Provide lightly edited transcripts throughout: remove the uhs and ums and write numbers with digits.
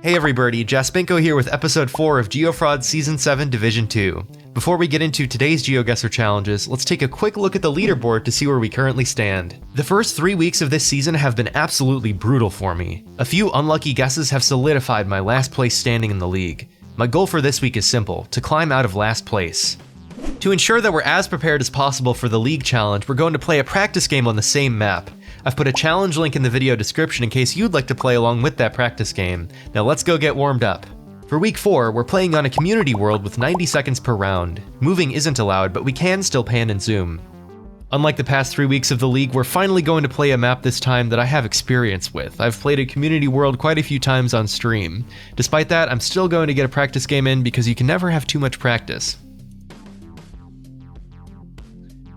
Hey everybody, Jaspinko here with episode 4 of GeoFrauds Season 7 Division 2. Before we get into today's GeoGuessr challenges, let's take a quick look at the leaderboard to see where we currently stand. The first 3 weeks of this season have been absolutely brutal for me. A few unlucky guesses have solidified my last place standing in the league. My goal for this week is simple, to climb out of last place. To ensure that we're as prepared as possible for the league challenge, we're going to play a practice game on the same map. I've put a challenge link in the video description in case you'd like to play along with that practice game. Now let's go get warmed up. For week 4, we're playing on a community world with 90 seconds per round. Moving isn't allowed, but we can still pan and zoom. Unlike the past 3 weeks of the league, we're finally going to play a map this time that I have experience with. I've played a community world quite a few times on stream. Despite that, I'm still going to get a practice game in because you can never have too much practice.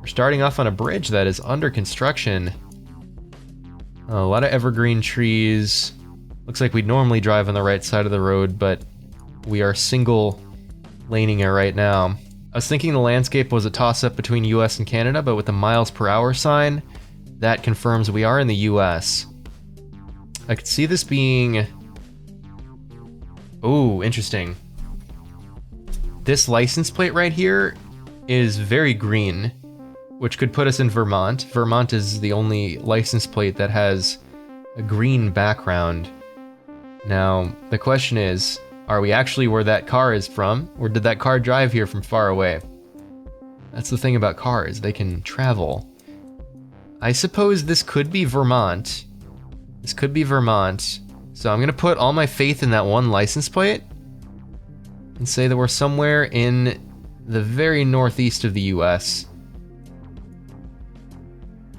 We're starting off on a bridge that is under construction. A lot of evergreen trees. Looks like we'd normally drive on the right side of the road, but we are single laning it right now. I was thinking the landscape was a toss-up between US and Canada, but with the miles per hour sign, that confirms we are in the US. I could see this being... Oh, interesting. This license plate right here is very green, which could put us in Vermont. Vermont is the only license plate that has a green background. Now, the question is, are we actually where that car is from, or did that car drive here from far away? That's the thing about cars, they can travel. I suppose this could be Vermont. This could be Vermont. So I'm gonna put all my faith in that one license plate and say that we're somewhere in the very northeast of the US.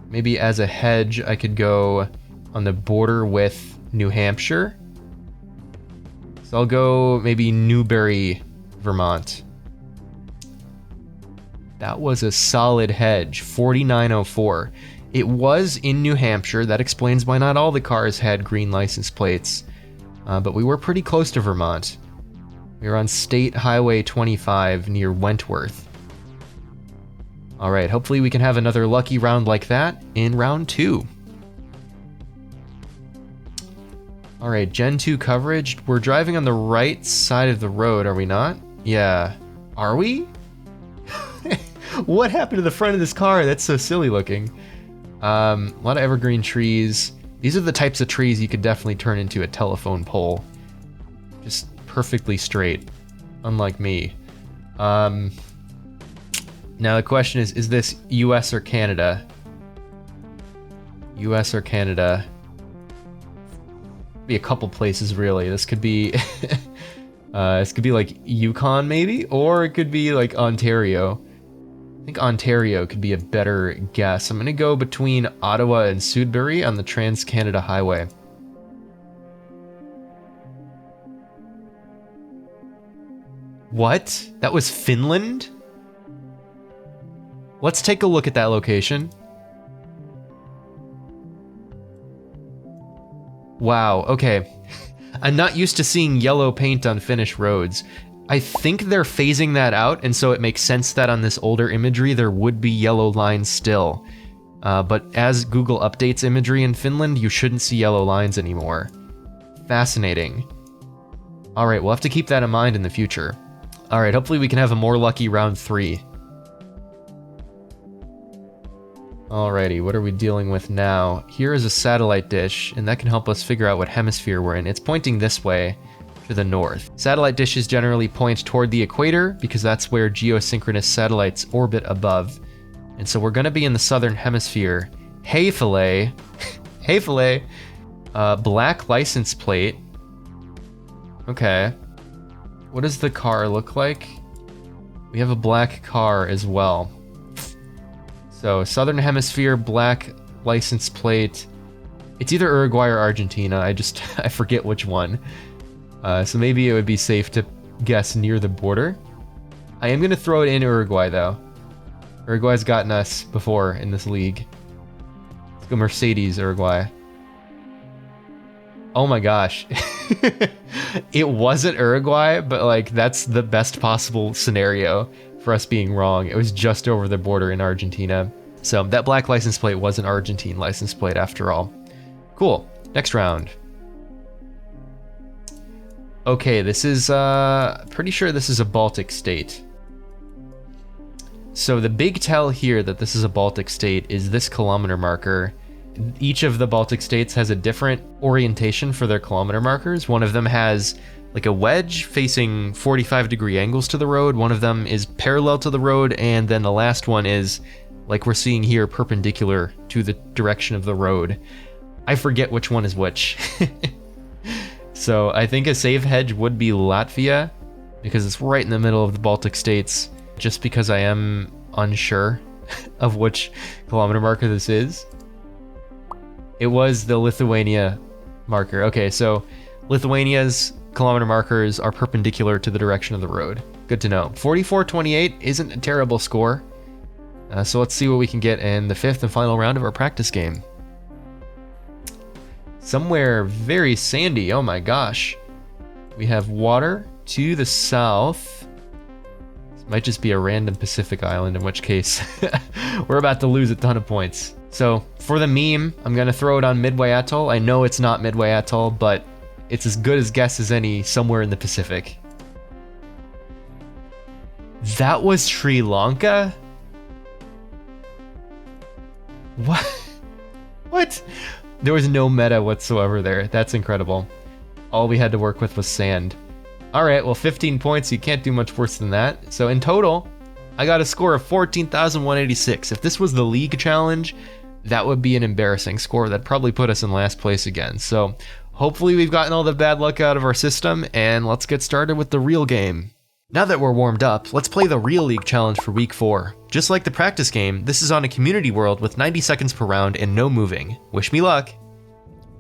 Maybe as a hedge, I could go on the border with New Hampshire. So I'll go maybe Newbury, Vermont. That was a solid hedge, 4904. It was in New Hampshire. That explains why not all the cars had green license plates. But we were pretty close to Vermont. We were on State Highway 25 near Wentworth. Alright, hopefully we can have another lucky round like that in round 2. Alright, Gen 2 coverage. We're driving on the right side of the road, are we not? Yeah. Are we? What happened to the front of this car? That's so silly looking. A lot of evergreen trees. These are the types of trees you could definitely turn into a telephone pole. Just perfectly straight, unlike me. Now the question is this US or Canada? US or Canada? Be a couple places really. This could be this could be like Yukon maybe, or it could be like Ontario. I think Ontario could be a better guess. I'm gonna go between Ottawa and Sudbury on the Trans-Canada Highway. What? That was Finland? Let's take a look at that location. Wow, okay. I'm not used to seeing yellow paint on Finnish roads. I think they're phasing that out, and so it makes sense that on this older imagery there would be yellow lines still. But as Google updates imagery in Finland, you shouldn't see yellow lines anymore. Fascinating. Alright, we'll have to keep that in mind in the future. Alright, hopefully we can have a more lucky round 3. Alrighty, what are we dealing with now? Here is a satellite dish, and that can help us figure out what hemisphere we're in. It's pointing this way, to the north. Satellite dishes generally point toward the equator, because that's where geosynchronous satellites orbit above. And so we're gonna be in the southern hemisphere. Hey filet! Hey filet! Black license plate. Okay. What does the car look like? We have a black car as well. So, Southern Hemisphere, black license plate. It's either Uruguay or Argentina, I forget which one. So maybe it would be safe to guess near the border. I am gonna throw it in Uruguay though. Uruguay's gotten us before in this league. Let's go Mercedes, Uruguay. Oh my gosh. It wasn't Uruguay, but like that's the best possible scenario for us being wrong. It was just over the border in Argentina. So that black license plate was an Argentine license plate after all. Cool. Next round. Okay, this is, pretty sure this is a Baltic state. So the big tell here that this is a Baltic state is this kilometer marker. Each of the Baltic states has a different orientation for their kilometer markers. One of them has like a wedge facing 45-degree angles to the road. One of them is parallel to the road, and then the last one is, like we're seeing here, perpendicular to the direction of the road. I forget which one is which. So I think a safe hedge would be Latvia, because it's right in the middle of the Baltic states, just because I am unsure of which kilometer marker this is. It was the Lithuania marker. Okay, so Lithuania's kilometer markers are perpendicular to the direction of the road. Good to know. 44.28 isn't a terrible score. So let's see what we can get in the 5th and final round of our practice game. Somewhere very sandy, oh my gosh. We have water to the south. This might just be a random Pacific island, in which case we're about to lose a ton of points. So for the meme, I'm gonna throw it on Midway Atoll. I know it's not Midway Atoll, but it's as good a guess as any somewhere in the Pacific. That was Sri Lanka? What? What? There was no meta whatsoever there. That's incredible. All we had to work with was sand. All right, well, 15 points. You can't do much worse than that. So in total, I got a score of 14,186. If this was the league challenge, that would be an embarrassing score. That'd probably put us in last place again. So hopefully we've gotten all the bad luck out of our system, and let's get started with the real game. Now that we're warmed up, let's play the real league challenge for week 4. Just like the practice game, this is on a community world with 90 seconds per round and no moving. Wish me luck.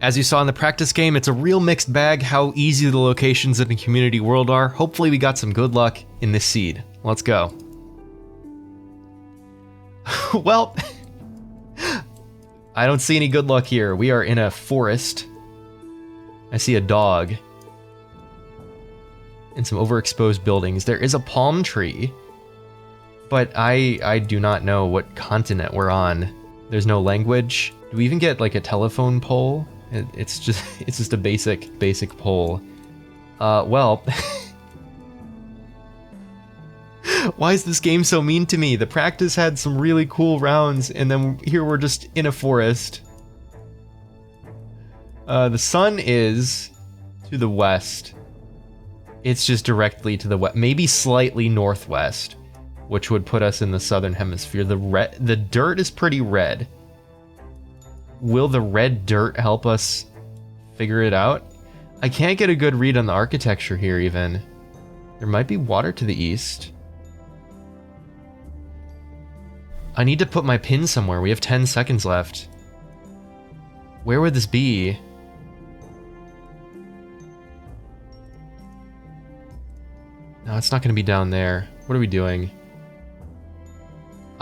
As you saw in the practice game, it's a real mixed bag how easy the locations in the community world are. Hopefully we got some good luck in this seed. Let's go. Well, I don't see any good luck here. We are in a forest. I see a dog. And some overexposed buildings. There is a palm tree, but I do not know what continent we're on. There's no language. Do we even get like a telephone pole? It's just a basic pole. Well, why is this game so mean to me? The practice had some really cool rounds, and then here we're just in a forest. The sun is to the west. It's just directly to the west, maybe slightly northwest, which would put us in the southern hemisphere. The dirt is pretty red. Will the red dirt help us figure it out? I can't get a good read on the architecture here even. There might be water to the east. I need to put my pin somewhere. We have 10 seconds left. Where would this be? No, it's not going to be down there. What are we doing?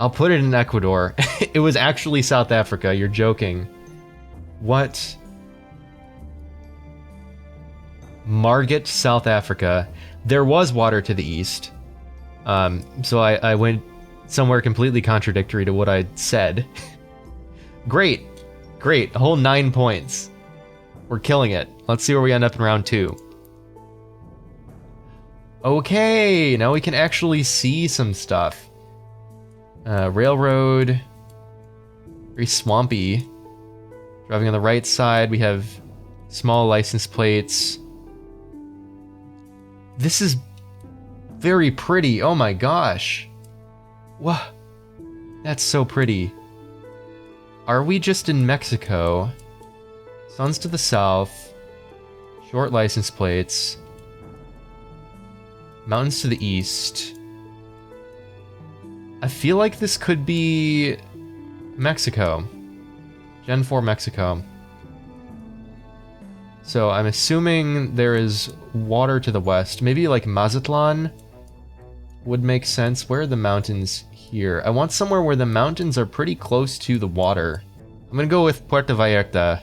I'll put it in Ecuador. It was actually South Africa. You're joking. What? Margate, South Africa. There was water to the east. So I went somewhere completely contradictory to what I said. Great. Great. A whole 9 points. We're killing it. Let's see where we end up in round 2. Okay, now we can actually see some stuff. Railroad, very swampy. Driving on the right side, we have small license plates. This is very pretty, oh my gosh. Wow, that's so pretty. Are we just in Mexico? Sun's to the south, short license plates. Mountains to the east. I feel like this could be Mexico. Gen 4 Mexico. So I'm assuming there is water to the west. Maybe like Mazatlan would make sense. Where are the mountains here? I want somewhere where the mountains are pretty close to the water. I'm gonna go with Puerto Vallarta.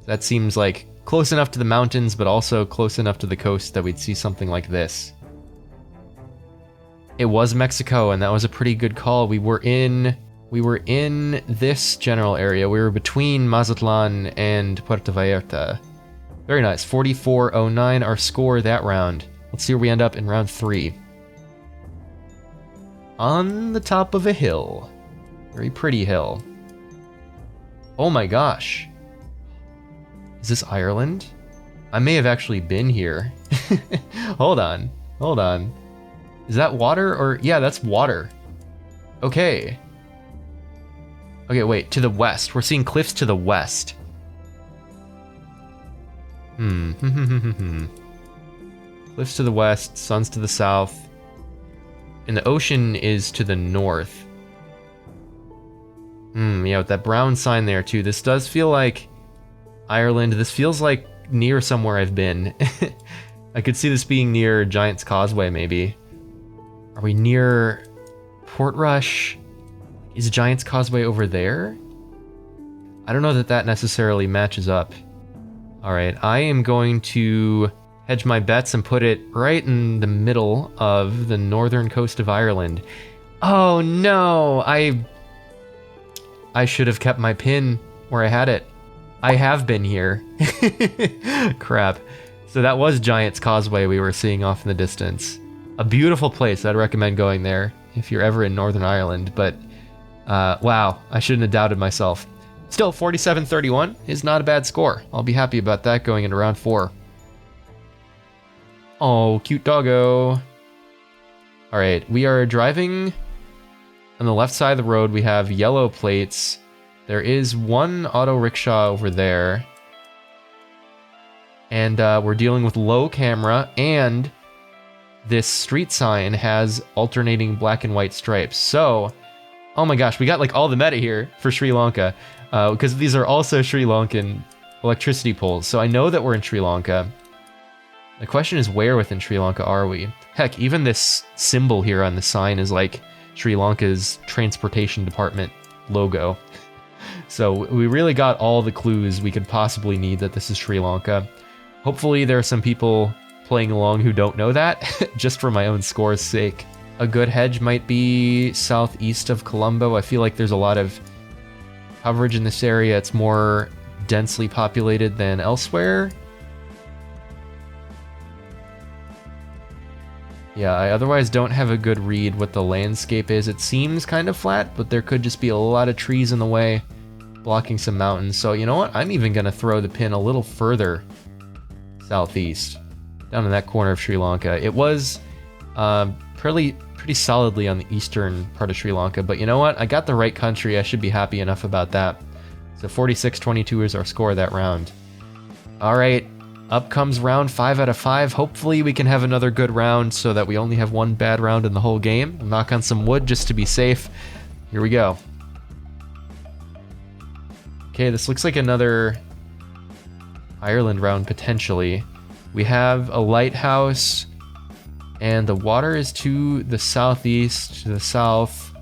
That seems like close enough to the mountains, but also close enough to the coast that we'd see something like this. It was Mexico, and that was a pretty good call. We were in this general area. We were between Mazatlan and Puerto Vallarta. Very nice. 4409, our score that round. Let's see where we end up in round 3. On the top of a hill. Very pretty hill. Oh my gosh. Is this Ireland? I may have actually been here. Hold on. Hold on. Is that water or... Yeah, that's water. Okay. Okay, wait. To the west. We're seeing cliffs to the west. Cliffs to the west, suns to the south. And the ocean is to the north. Yeah, with that brown sign there too. This does feel like Ireland. This feels like near somewhere I've been. I could see this being near Giant's Causeway, maybe. Are we near Portrush? Is Giant's Causeway over there? I don't know that that necessarily matches up. Alright, I am going to hedge my bets and put it right in the middle of the northern coast of Ireland. Oh no! I should have kept my pin where I had it. I have been here. Crap. So that was Giant's Causeway we were seeing off in the distance. A beautiful place. I'd recommend going there if you're ever in Northern Ireland, but wow, I shouldn't have doubted myself. Still, 47-31 is not a bad score. I'll be happy about that going into round 4. Oh, cute doggo. All right, we are driving on the left side of the road. We have yellow plates. There is one auto rickshaw over there. And we're dealing with low camera, and this street sign has alternating black and white stripes. So, oh my gosh, we got like all the meta here for Sri Lanka. Because these are also Sri Lankan electricity poles. So I know that we're in Sri Lanka. The question is, where within Sri Lanka are we? Heck, even this symbol here on the sign is like Sri Lanka's transportation department logo. So we really got all the clues we could possibly need that this is Sri Lanka. Hopefully there are some people playing along who don't know that, just for my own score's sake. A good hedge might be southeast of Colombo. I feel like there's a lot of coverage in this area. It's more densely populated than elsewhere. Yeah, I otherwise don't have a good read what the landscape is. It seems kind of flat, but there could just be a lot of trees in the way, blocking some mountains. So you know what? I'm even going to throw the pin a little further southeast, down in that corner of Sri Lanka. It was pretty solidly on the eastern part of Sri Lanka, but you know what? I got the right country. I should be happy enough about that. So 46-22 is our score that round. All right, up comes round 5 out of 5. Hopefully we can have another good round so that we only have one bad round in the whole game. I'll knock on some wood just to be safe. Here we go. Okay, this looks like another Ireland round potentially. We have a lighthouse, and the water is to the southeast, to the south.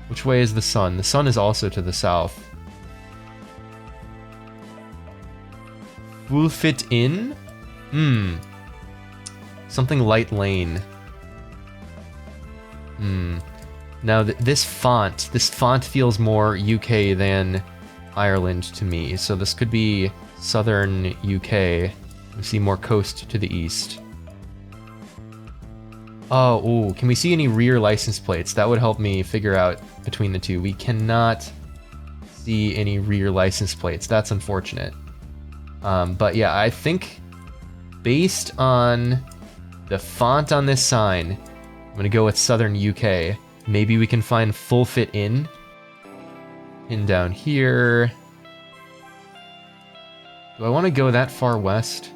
Which way is the sun? The sun is also to the south. Will fit in? Something light lane. Now this font feels more UK than Ireland to me. So this could be southern UK. We see more coast to the east. Oh, ooh, can we see any rear license plates? That would help me figure out between the two. We cannot see any rear license plates. That's unfortunate. But yeah, I think based on the font on this sign, I'm gonna go with southern UK. Maybe we can find full fit in. Pin down here. Do I want to go that far west?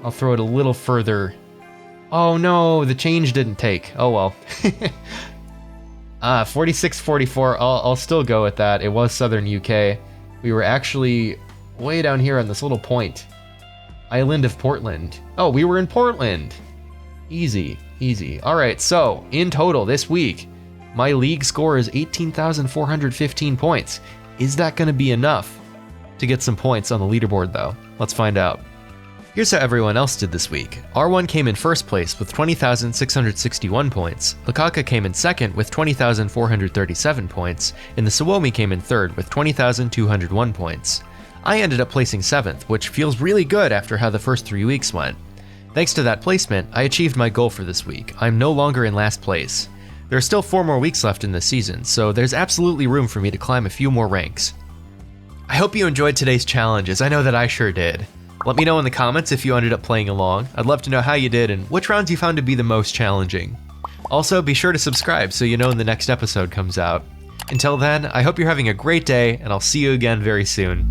I'll throw it a little further. Oh no, the change didn't take. Oh well. 46-44, I'll still go with that. It was southern UK. We were actually way down here on this little point. Island of Portland. Oh, we were in Portland. Easy, easy. All right, so in total this week, my league score is 18,415 points. Is that going to be enough to get some points on the leaderboard though? Let's find out. Here's how everyone else did this week. R1 came in first place with 20,661 points, Lakaka came in second with 20,437 points, and the Suomi came in third with 20,201 points. I ended up placing 7th, which feels really good after how the first 3 weeks went. Thanks to that placement, I achieved my goal for this week. I'm no longer in last place. There are still 4 more weeks left in this season, so there's absolutely room for me to climb a few more ranks. I hope you enjoyed today's challenges. I know that I sure did. Let me know in the comments if you ended up playing along. I'd love to know how you did and which rounds you found to be the most challenging. Also, be sure to subscribe so you know when the next episode comes out. Until then, I hope you're having a great day, and I'll see you again very soon.